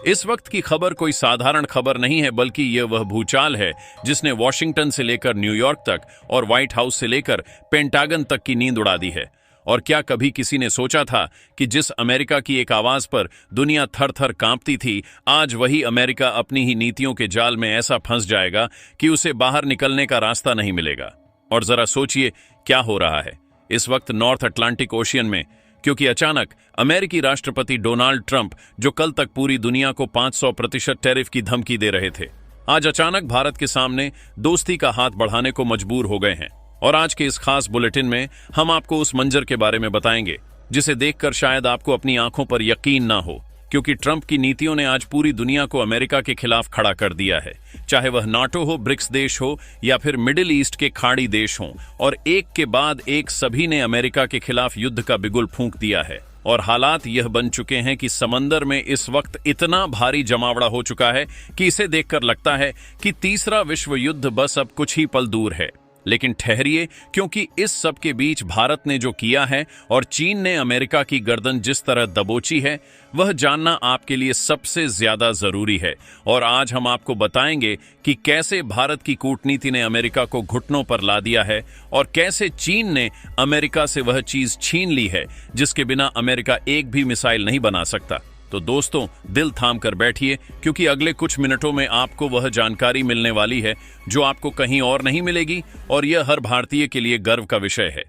इस वक्त की खबर कोई साधारण खबर नहीं है, बल्कि यह वह भूचाल है जिसने वॉशिंगटन से लेकर न्यूयॉर्क तक और व्हाइट हाउस से लेकर पेंटागन तक की नींद उड़ा दी है। और क्या कभी किसी ने सोचा था कि जिस अमेरिका की एक आवाज पर दुनिया थर थर कांपती थी, आज वही अमेरिका अपनी ही नीतियों के जाल में ऐसा फंस जाएगा कि उसे बाहर निकलने का रास्ता नहीं मिलेगा। और जरा सोचिए क्या हो रहा है इस वक्त नॉर्थ अटलांटिक ओशियन में, क्योंकि अचानक अमेरिकी राष्ट्रपति डोनाल्ड ट्रंप, जो कल तक पूरी दुनिया को 500% टैरिफ की धमकी दे रहे थे, आज अचानक भारत के सामने दोस्ती का हाथ बढ़ाने को मजबूर हो गए हैं। और आज के इस खास बुलेटिन में हम आपको उस मंजर के बारे में बताएंगे जिसे देखकर शायद आपको अपनी आंखों पर यकीन ना हो, क्योंकि ट्रंप की नीतियों ने आज पूरी दुनिया को अमेरिका के खिलाफ खड़ा कर दिया है। चाहे वह नाटो हो, ब्रिक्स देश हो या फिर मिडिल ईस्ट के खाड़ी देश हों, और एक के बाद एक सभी ने अमेरिका के खिलाफ युद्ध का बिगुल फूंक दिया है। और हालात यह बन चुके हैं कि समंदर में इस वक्त इतना भारी जमावड़ा हो चुका है कि इसे देखकर लगता है कि तीसरा विश्व युद्ध बस अब कुछ ही पल दूर है। लेकिन ठहरिए, क्योंकि इस सब के बीच भारत ने जो किया है और चीन ने अमेरिका की गर्दन जिस तरह दबोची है, वह जानना आपके लिए सबसे ज्यादा जरूरी है। और आज हम आपको बताएंगे कि कैसे भारत की कूटनीति ने अमेरिका को घुटनों पर ला दिया है और कैसे चीन ने अमेरिका से वह चीज छीन ली है जिसके बिना अमेरिका एक भी मिसाइल नहीं बना सकता। तो दोस्तों, दिल थाम कर बैठिए, क्योंकि अगले कुछ मिनटों में आपको वह जानकारी मिलने वाली है जो आपको कहीं और नहीं मिलेगी, और यह हर भारतीय के लिए गर्व का विषय है।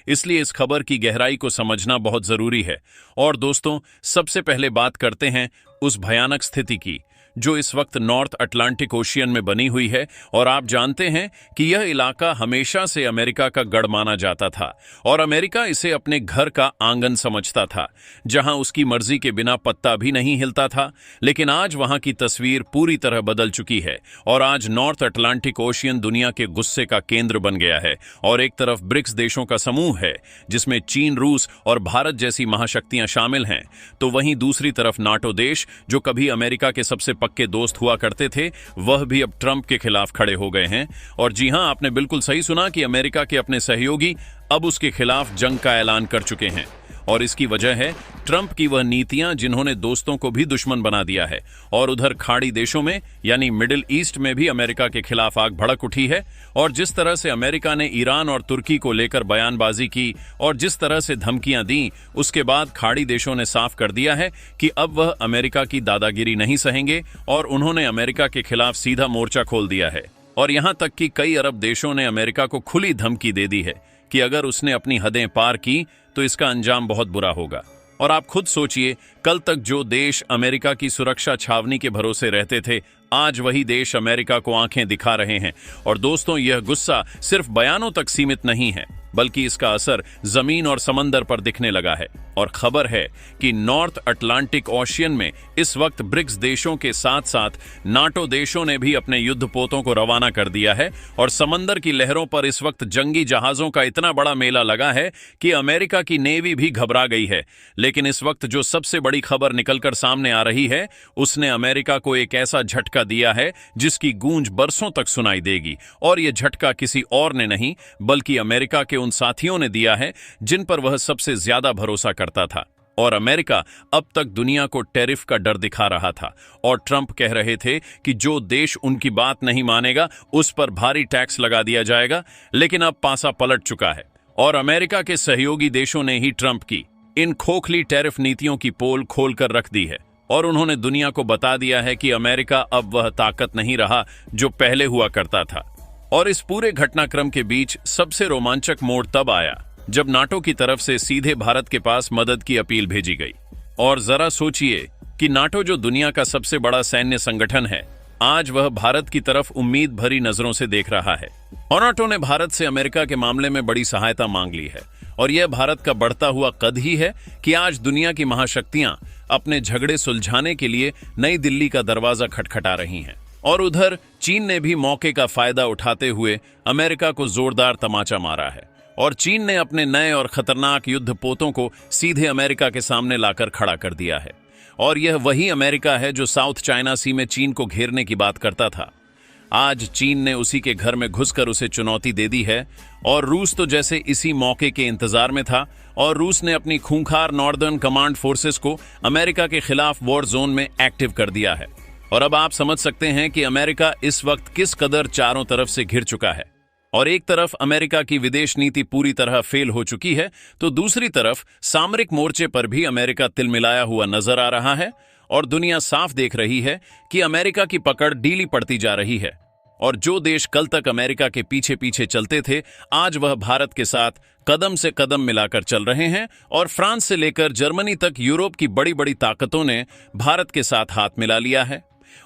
इसलिए इस खबर की गहराई को समझना बहुत जरूरी है। और दोस्तों, सबसे पहले बात करते हैं उस भयानक स्थिति की जो इस वक्त नॉर्थ अटलांटिक ओशियन में बनी हुई है। और आप जानते हैं कि यह इलाका हमेशा से अमेरिका का गढ़ माना जाता था और अमेरिका इसे अपने घर का आंगन समझता था, जहां उसकी मर्जी के बिना पत्ता भी नहीं हिलता था। लेकिन आज वहां की तस्वीर पूरी तरह बदल चुकी है और आज नॉर्थ अटलांटिक ओशियन दुनिया के गुस्से का केंद्र बन गया है। और एक तरफ ब्रिक्स देशों का समूह है जिसमें चीन, रूस और भारत जैसी महाशक्तियां शामिल हैं, तो वहीं दूसरी तरफ नाटो देश, जो कभी अमेरिका के सबसे पक्के दोस्त हुआ करते थे, वह भी अब ट्रंप के खिलाफ खड़े हो गए हैं। और जी हां, आपने बिल्कुल सही सुना कि अमेरिका के अपने सहयोगी अब उसके खिलाफ जंग का ऐलान कर चुके हैं। और इसकी वजह है ट्रंप की वह नीतियां जिन्होंने दोस्तों को भी दुश्मन बना दिया है। और उधर खाड़ी देशों में यानी मिडिल ईस्ट में भी अमेरिका के खिलाफ आग भड़क उठी है। और जिस तरह से अमेरिका ने ईरान और तुर्की को लेकर बयानबाजी की और जिस तरह से धमकियां दी, उसके बाद खाड़ी देशों ने साफ कर दिया है कि अब वह अमेरिका की दादागिरी नहीं सहेंगे और उन्होंने अमेरिका के खिलाफ सीधा मोर्चा खोल दिया है। और यहां तक कि कई अरब देशों ने अमेरिका को खुली धमकी दे दी है कि अगर उसने अपनी हदें पार की तो इसका अंजाम बहुत बुरा होगा। और आप खुद सोचिए, कल तक जो देश अमेरिका की सुरक्षा छावनी के भरोसे रहते थे, आज वही देश अमेरिका को आंखें दिखा रहे हैं। और दोस्तों, यह गुस्सा सिर्फ बयानों तक सीमित नहीं है, बल्कि इसका असर जमीन और समंदर पर दिखने लगा है। और खबर है कि नॉर्थ अटलांटिक ओशियन में इस वक्त ब्रिक्स देशों के साथ साथ नाटो देशों ने भी अपने युद्धपोतों को रवाना कर दिया है। और समंदर की लहरों पर इस वक्त जंगी जहाजों का इतना बड़ा मेला लगा है कि अमेरिका की नेवी भी घबरा गई है। लेकिन इस वक्त जो सबसे बड़ी खबर निकलकर सामने आ रही है, उसने अमेरिका को एक ऐसा झटका दिया है जिसकी गूंज बरसों तक सुनाई देगी। और यह झटका किसी और ने नहीं, बल्कि अमेरिका के उन साथियों ने दिया है जिन पर वह सबसे ज्यादा भरोसा करता था। और अमेरिका अब तक दुनिया को टैरिफ का डर दिखा रहा था और ट्रंप कह रहे थे कि जो देश उनकी बात नहीं मानेगा उस पर भारी टैक्स लगा दिया जाएगा। लेकिन अब पासा पलट चुका है और अमेरिका के सहयोगी देशों ने ही ट्रंप की इन खोखली टैरिफ नीतियों की पोल खोलकर रख दी है। और उन्होंने दुनिया को बता दिया है कि अमेरिका अब वह ताकत नहीं रहा जो पहले हुआ करता था। और इस पूरे घटनाक्रम के बीच सबसे रोमांचक मोड़ तब आया जब नाटो की तरफ से सीधे भारत के पास मदद की अपील भेजी गई। और जरा सोचिए कि नाटो, जो दुनिया का सबसे बड़ा सैन्य संगठन है, आज वह भारत की तरफ उम्मीद भरी नजरों से देख रहा है। और नाटो ने भारत से अमेरिका के मामले में बड़ी सहायता मांग ली है। और यह भारत का बढ़ता हुआ कद ही है कि आज दुनिया की महाशक्तियां अपने झगड़े सुलझाने के लिए नई दिल्ली का दरवाजा खटखटा रही हैं। और उधर चीन ने भी मौके का फायदा उठाते हुए अमेरिका को जोरदार तमाचा मारा है। और चीन ने अपने नए और खतरनाक युद्धपोतों को सीधे अमेरिका के सामने लाकर खड़ा कर दिया है। और यह वही अमेरिका है जो साउथ चाइना सी में चीन को घेरने की बात करता था। आज चीन ने उसी के घर में घुसकर उसे चुनौती दे दी है और रूस तो जैसे इसी मौके के इंतजार में था और रूस ने अपनी खूंखार नॉर्दर्न कमांड फोर्सेस को अमेरिका के खिलाफ वॉर जोन में एक्टिव कर दिया है। और अब आप समझ सकते हैं कि अमेरिका इस वक्त किस कदर चारों तरफ से घिर चुका है। और एक तरफ अमेरिका की विदेश नीति पूरी तरह फेल हो चुकी है, तो दूसरी तरफ सामरिक मोर्चे पर भी अमेरिका तिलमिलाया हुआ नजर आ रहा है और दुनिया साफ देख रही है कि अमेरिका की पकड़ ढीली पड़ती जा रही है। और जो देश कल तक अमेरिका के पीछे पीछे चलते थे, आज वह भारत के साथ कदम से कदम मिलाकर चल रहे हैं और फ्रांस से लेकर जर्मनी तक यूरोप की बड़ी बड़ी ताकतों ने भारत के साथ हाथ मिला लिया है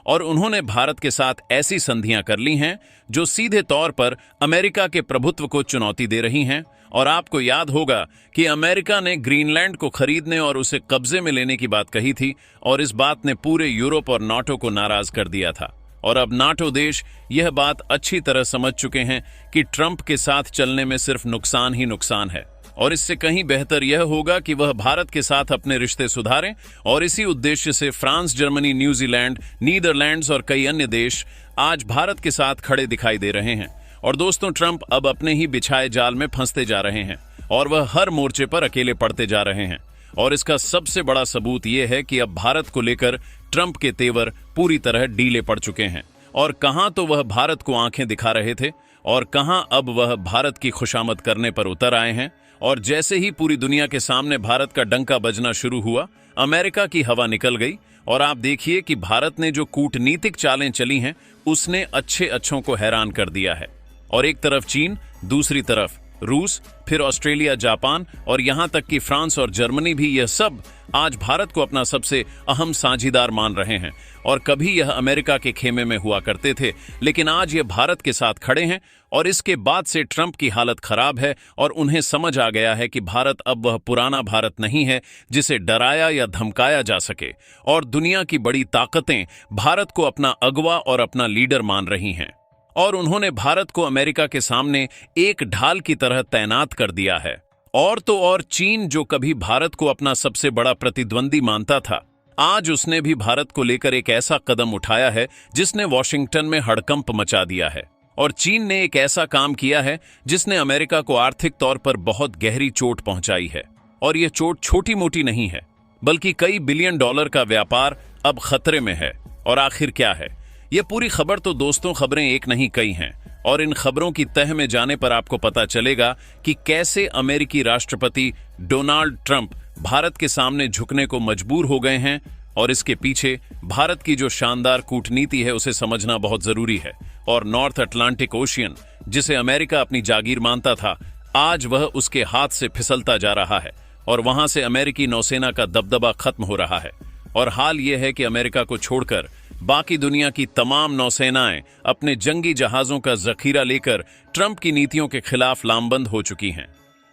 और उन्होंने भारत के साथ ऐसी संधियां कर ली हैं जो सीधे तौर पर अमेरिका के प्रभुत्व को चुनौती दे रही हैं। और आपको याद होगा कि अमेरिका ने ग्रीनलैंड को खरीदने और उसे कब्जे में लेने की बात कही थी और इस बात ने पूरे यूरोप और नाटो को नाराज कर दिया था। और अब नाटो देश यह बात अच्छी तरह समझ चुके हैं कि ट्रंप के साथ चलने में सिर्फ नुकसान ही नुकसान है और इससे कहीं बेहतर यह होगा कि वह भारत के साथ अपने रिश्ते सुधारें। और इसी उद्देश्य से फ्रांस, जर्मनी, न्यूजीलैंड, नीदरलैंड्स और कई अन्य देश आज भारत के साथ खड़े दिखाई दे रहे हैं। और दोस्तों, ट्रंप अब अपने ही बिछाए जाल में फंसते जा रहे हैं और वह हर मोर्चे पर अकेले पड़ते जा रहे हैं। और इसका सबसे बड़ा सबूत यह है कि अब भारत को लेकर ट्रंप के तेवर पूरी तरह ढीले पड़ चुके हैं। और कहां तो वह भारत को आंखें दिखा रहे थे और कहां अब वह भारत की खुशामद करने पर उतर आए हैं। और जैसे ही पूरी दुनिया के सामने भारत का डंका बजना शुरू हुआ, अमेरिका की हवा निकल गई और आप देखिए कि भारत ने जो कूटनीतिक चालें चली हैं, उसने अच्छे अच्छों को हैरान कर दिया है। और एक तरफ चीन, दूसरी तरफ रूस, फिर ऑस्ट्रेलिया, जापान और यहां तक कि फ्रांस और जर्मनी भी, यह सब आज भारत को अपना सबसे अहम साझीदार मान रहे हैं। और कभी यह अमेरिका के खेमे में हुआ करते थे, लेकिन आज यह भारत के साथ खड़े हैं। और इसके बाद से ट्रंप की हालत खराब है और उन्हें समझ आ गया है कि भारत अब वह पुराना भारत नहीं है जिसे डराया या धमकाया जा सके। और दुनिया की बड़ी ताकतें भारत को अपना अगवा और अपना लीडर मान रही हैं और उन्होंने भारत को अमेरिका के सामने एक ढाल की तरह तैनात कर दिया है। और तो और चीन, जो कभी भारत को अपना सबसे बड़ा प्रतिद्वंदी मानता था, आज उसने भी भारत को लेकर एक ऐसा कदम उठाया है जिसने वॉशिंगटन में हड़कंप मचा दिया है। और चीन ने एक ऐसा काम किया है जिसने अमेरिका को आर्थिक तौर पर बहुत गहरी चोट पहुंचाई है। और यह चोट छोटी मोटी नहीं है, बल्कि कई बिलियन डॉलर का व्यापार अब खतरे में है। और आखिर क्या है यह पूरी खबर? तो दोस्तों, खबरें एक नहीं कई हैं और इन खबरों की तह में जाने पर आपको पता चलेगा कि कैसे अमेरिकी राष्ट्रपति डोनाल्ड ट्रंप भारत के सामने झुकने को मजबूर हो गए हैं। और इसके पीछे भारत की जो शानदार कूटनीति है, उसे समझना बहुत जरूरी है। और नॉर्थ अटलांटिक ओशियन, जिसे अमेरिका अपनी जागीर मानता था, आज वह उसके हाथ से फिसलता जा रहा है और वहां से अमेरिकी नौसेना का दबदबा खत्म हो रहा है। और हाल यह है कि अमेरिका को छोड़कर बाकी दुनिया की तमाम नौसेनाएं अपने जंगी जहाजों का जखीरा लेकर ट्रंप की नीतियों के खिलाफ लामबंद हो चुकी हैं।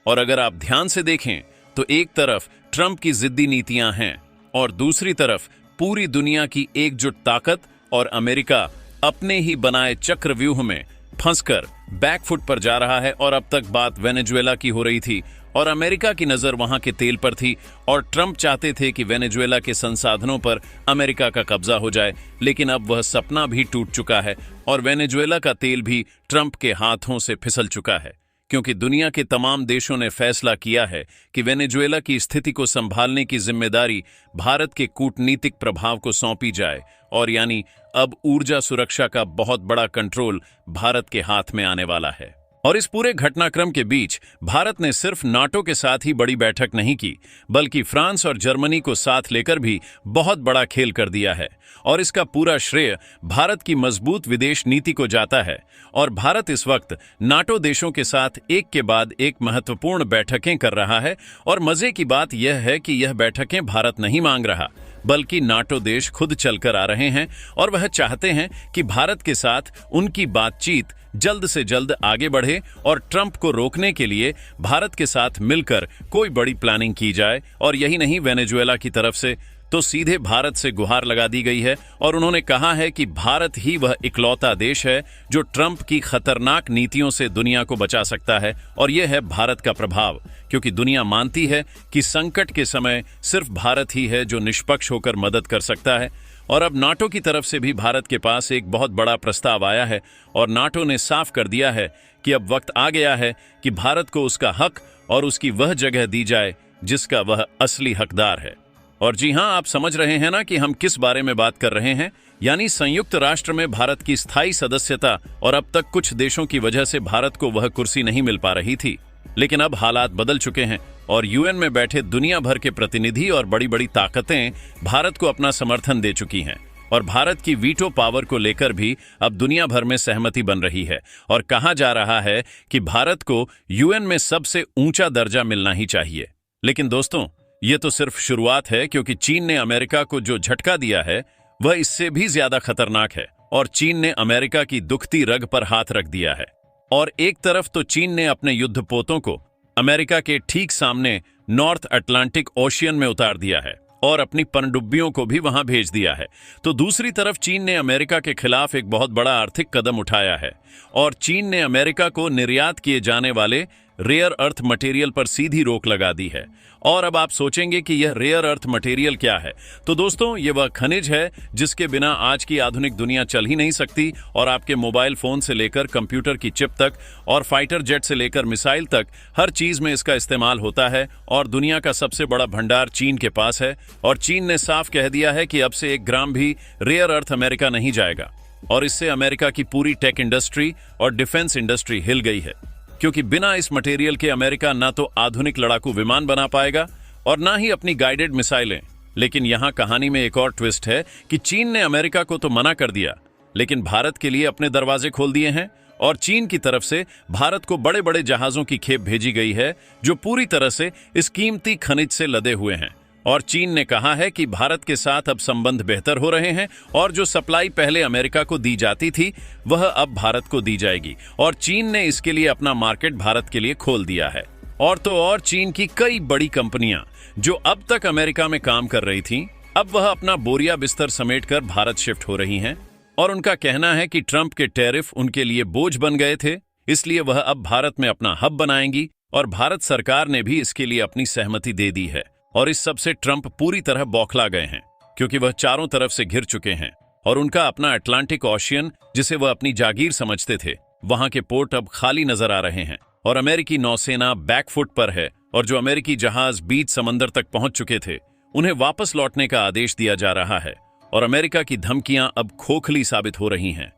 और अगर आप ध्यान से देखें तो एक तरफ ट्रंप की जिद्दी नीतियां हैं और दूसरी तरफ पूरी दुनिया की एकजुट ताकत और अमेरिका अपने ही बनाए चक्रव्यूह में फंसकर बैकफुट पर जा रहा है। और अब तक बात वेनेजुएला की हो रही थी और अमेरिका की नजर वहां के तेल पर थी और ट्रंप चाहते थे कि वेनेजुएला के संसाधनों पर अमेरिका का कब्जा हो जाए। लेकिन अब वह सपना भी टूट चुका है और वेनेजुएला का तेल भी ट्रंप के हाथों से फिसल चुका है, क्योंकि दुनिया के तमाम देशों ने फैसला किया है कि वेनेजुएला की स्थिति को संभालने की जिम्मेदारी भारत के कूटनीतिक प्रभाव को सौंपी जाए। और यानी अब ऊर्जा सुरक्षा का बहुत बड़ा कंट्रोल भारत के हाथ में आने वाला है। और इस पूरे घटनाक्रम के बीच भारत ने सिर्फ नाटो के साथ ही बड़ी बैठक नहीं की, बल्कि फ्रांस और जर्मनी को साथ लेकर भी बहुत बड़ा खेल कर दिया है। और इसका पूरा श्रेय भारत की मजबूत विदेश नीति को जाता है। और भारत इस वक्त नाटो देशों के साथ एक के बाद एक महत्वपूर्ण बैठकें कर रहा है। और मजे की बात यह है कि यह बैठकें भारत नहीं मांग रहा, बल्कि नाटो देश खुद चलकर आ रहे हैं और वह चाहते हैं कि भारत के साथ उनकी बातचीत जल्द से जल्द आगे बढ़े और ट्रंप को रोकने के लिए भारत के साथ मिलकर कोई बड़ी प्लानिंग की जाए। और यही नहीं, वेनेजुएला की तरफ से तो सीधे भारत से गुहार लगा दी गई है और उन्होंने कहा है कि भारत ही वह इकलौता देश है जो ट्रंप की खतरनाक नीतियों से दुनिया को बचा सकता है। और यह है भारत का प्रभाव, क्योंकि दुनिया मानती है कि संकट के समय सिर्फ भारत ही है जो निष्पक्ष होकर मदद कर सकता है। और अब नाटो की तरफ से भी भारत के पास एक बहुत बड़ा प्रस्ताव आया है और नाटो ने साफ कर दिया है कि अब वक्त आ गया है कि भारत को उसका हक और उसकी वह जगह दी जाए जिसका वह असली हकदार है। और जी हां, आप समझ रहे हैं ना कि हम किस बारे में बात कर रहे हैं, यानी संयुक्त राष्ट्र में भारत की स्थायी सदस्यता। और अब तक कुछ देशों की वजह से भारत को वह कुर्सी नहीं मिल पा रही थी, लेकिन अब हालात बदल चुके हैं और यूएन में बैठे दुनिया भर के प्रतिनिधि और बड़ी बड़ी ताकतें भारत को अपना समर्थन दे चुकी हैं। और भारत की वीटो पावर को लेकर भी अब दुनिया भर में सहमति बन रही है और कहा जा रहा है कि भारत को यूएन में सबसे ऊंचा दर्जा मिलना ही चाहिए। लेकिन दोस्तों, ये तो सिर्फ शुरुआत है, क्योंकि चीन ने अमेरिका को जो झटका दिया है वह इससे भी ज्यादा खतरनाक है। और चीन ने अमेरिका की दुखती रग पर हाथ रख दिया है। और एक तरफ तो चीन ने अपने युद्धपोतों को अमेरिका के ठीक सामने नॉर्थ अटलांटिक ओशियन में उतार दिया है और अपनी पनडुब्बियों को भी वहां भेज दिया है, तो दूसरी तरफ चीन ने अमेरिका के खिलाफ एक बहुत बड़ा आर्थिक कदम उठाया है और चीन ने अमेरिका को निर्यात किए जाने वाले रेयर अर्थ मटेरियल पर सीधी रोक लगा दी है। और अब आप सोचेंगे कि यह रेयर अर्थ मटेरियल क्या है, तो दोस्तों, यह वह खनिज है जिसके बिना आज की आधुनिक दुनिया चल ही नहीं सकती। और आपके मोबाइल फोन से लेकर कंप्यूटर की चिप तक और फाइटर जेट से लेकर मिसाइल तक हर चीज में इसका इस्तेमाल होता है। और दुनिया का सबसे बड़ा भंडार चीन के पास है और चीन ने साफ कह दिया है कि अब से 1 ग्राम भी रेयर अर्थ अमेरिका नहीं जाएगा। और इससे अमेरिका की पूरी टेक इंडस्ट्री और डिफेंस इंडस्ट्री हिल गई है, क्योंकि बिना इस मटेरियल के अमेरिका ना तो आधुनिक लड़ाकू विमान बना पाएगा और ना ही अपनी गाइडेड मिसाइलें। लेकिन यहां कहानी में एक और ट्विस्ट है कि चीन ने अमेरिका को तो मना कर दिया, लेकिन भारत के लिए अपने दरवाजे खोल दिए हैं। और चीन की तरफ से भारत को बड़े बड़े जहाजों की खेप भेजी गई है जो पूरी तरह से इस कीमती खनिज से लदे हुए हैं। और चीन ने कहा है कि भारत के साथ अब संबंध बेहतर हो रहे हैं और जो सप्लाई पहले अमेरिका को दी जाती थी वह अब भारत को दी जाएगी। और चीन ने इसके लिए अपना मार्केट भारत के लिए खोल दिया है। और तो और चीन की कई बड़ी कंपनियां जो अब तक अमेरिका में काम कर रही थीं, अब वह अपना बोरिया बिस्तर समेटकर भारत शिफ्ट हो रही हैं। और उनका कहना है कि ट्रंप के टैरिफ उनके लिए बोझ बन गए थे, इसलिए वह अब भारत में अपना हब बनाएंगी। और भारत सरकार ने भी इसके लिए अपनी सहमति दे दी है। और इस सब से ट्रंप पूरी तरह बौखला गए हैं, क्योंकि वह चारों तरफ से घिर चुके हैं और उनका अपना अटलांटिक ओशियन, जिसे वह अपनी जागीर समझते थे, वहां के पोर्ट अब खाली नजर आ रहे हैं और अमेरिकी नौसेना बैकफुट पर है। और जो अमेरिकी जहाज बीच समंदर तक पहुंच चुके थे, उन्हें वापस लौटने का आदेश दिया जा रहा है। और अमेरिका की धमकियां अब खोखली साबित हो रही हैं।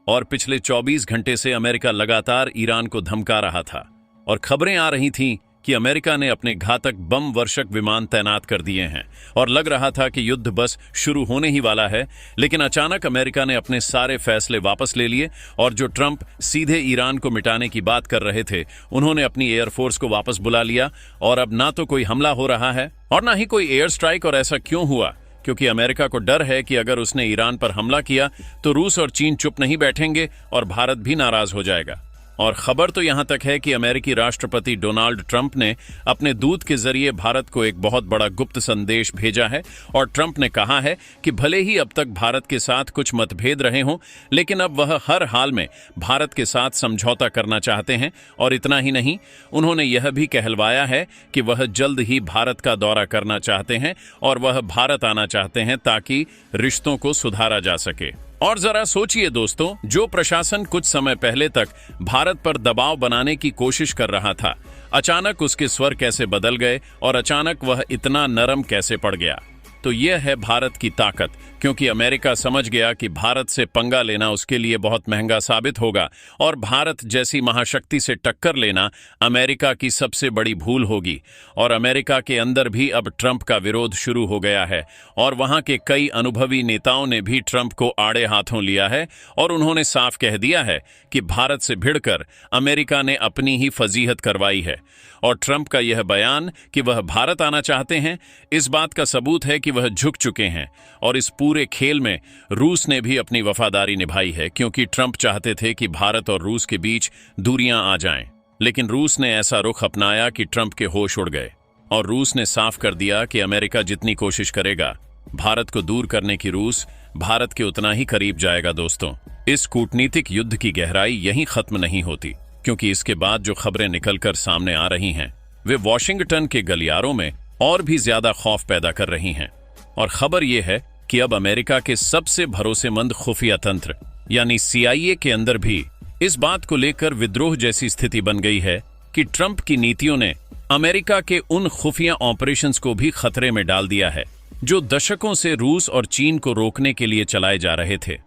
और पिछले 24 घंटे से अमेरिका लगातार ईरान को धमका रहा था और खबरें आ रही थीं कि अमेरिका ने अपने घातक बम वर्षक विमान तैनात कर दिए हैं और लग रहा था कि युद्ध बस शुरू होने ही वाला है। लेकिन अचानक अमेरिका ने अपने सारे फैसले वापस ले लिए और जो ट्रंप सीधे ईरान को मिटाने की बात कर रहे थे, उन्होंने अपनी एयरफोर्स को वापस बुला लिया। और अब ना तो कोई हमला हो रहा है और ना ही कोई एयर स्ट्राइक। और ऐसा क्यों हुआ? क्योंकि अमेरिका को डर है कि अगर उसने ईरान पर हमला किया तो रूस और चीन चुप नहीं बैठेंगे और भारत भी नाराज हो जाएगा। और खबर तो यहां तक है कि अमेरिकी राष्ट्रपति डोनाल्ड ट्रंप ने अपने दूत के जरिए भारत को एक बहुत बड़ा गुप्त संदेश भेजा है। और ट्रंप ने कहा है कि भले ही अब तक भारत के साथ कुछ मतभेद रहे हों, लेकिन अब वह हर हाल में भारत के साथ समझौता करना चाहते हैं। और इतना ही नहीं, उन्होंने यह भी कहलवाया है कि वह जल्द ही भारत का दौरा करना चाहते हैं और वह भारत आना चाहते हैं ताकि रिश्तों को सुधारा जा सके। और जरा सोचिए दोस्तों, जो प्रशासन कुछ समय पहले तक भारत पर दबाव बनाने की कोशिश कर रहा था, अचानक उसके स्वर कैसे बदल गए और अचानक वह इतना नरम कैसे पड़ गया। तो यह है भारत की ताकत, क्योंकि अमेरिका समझ गया कि भारत से पंगा लेना उसके लिए बहुत महंगा साबित होगा और भारत जैसी महाशक्ति से टक्कर लेना अमेरिका की सबसे बड़ी भूल होगी। और अमेरिका के अंदर भी अब ट्रंप का विरोध शुरू हो गया है और वहां के कई अनुभवी नेताओं ने भी ट्रंप को आड़े हाथों लिया है और उन्होंने साफ कह दिया है कि भारत से भिड़कर अमेरिका ने अपनी ही फजीहत करवाई है। और ट्रंप का यह बयान कि वह भारत आना चाहते हैं, इस बात का सबूत है कि वह झुक चुके हैं। और इस पूरे खेल में रूस ने भी अपनी वफादारी निभाई है, क्योंकि ट्रंप चाहते थे कि भारत और रूस के बीच दूरियां आ जाएं। लेकिन रूस ने ऐसा रुख अपनाया कि ट्रंप के होश उड़ गए और रूस ने साफ कर दिया कि अमेरिका जितनी कोशिश करेगा भारत को दूर करने की, रूस भारत के उतना ही करीब जाएगा। दोस्तों, इस कूटनीतिक युद्ध की गहराई यहीं खत्म नहीं होती, क्योंकि इसके बाद जो खबरें निकलकर सामने आ रही हैं वे वॉशिंगटन के गलियारों में और भी ज्यादा खौफ पैदा कर रही हैं। और खबर यह है कि अब अमेरिका के सबसे भरोसेमंद खुफिया तंत्र यानी CIA के अंदर भी इस बात को लेकर विद्रोह जैसी स्थिति बन गई है कि ट्रंप की नीतियों ने अमेरिका के उन खुफिया ऑपरेशंस को भी खतरे में डाल दिया है जो दशकों से रूस और चीन को रोकने के लिए चलाए जा रहे थे।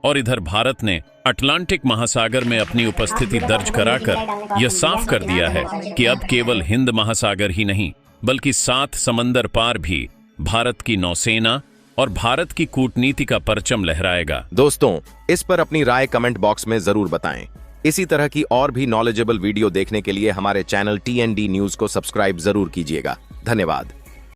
और इधर भारत ने अटलांटिक महासागर में अपनी उपस्थिति दर्ज कराकर यह साफ कर दिया है कि अब केवल हिंद महासागर ही नहीं बल्कि 7 समंदर पार भी भारत की नौसेना और भारत की कूटनीति का परचम लहराएगा। दोस्तों, इस पर अपनी राय कमेंट बॉक्स में जरूर बताएं। इसी तरह की और भी नॉलेजेबल वीडियो देखने के लिए हमारे चैनल TND न्यूज को सब्सक्राइब जरूर कीजिएगा। धन्यवाद।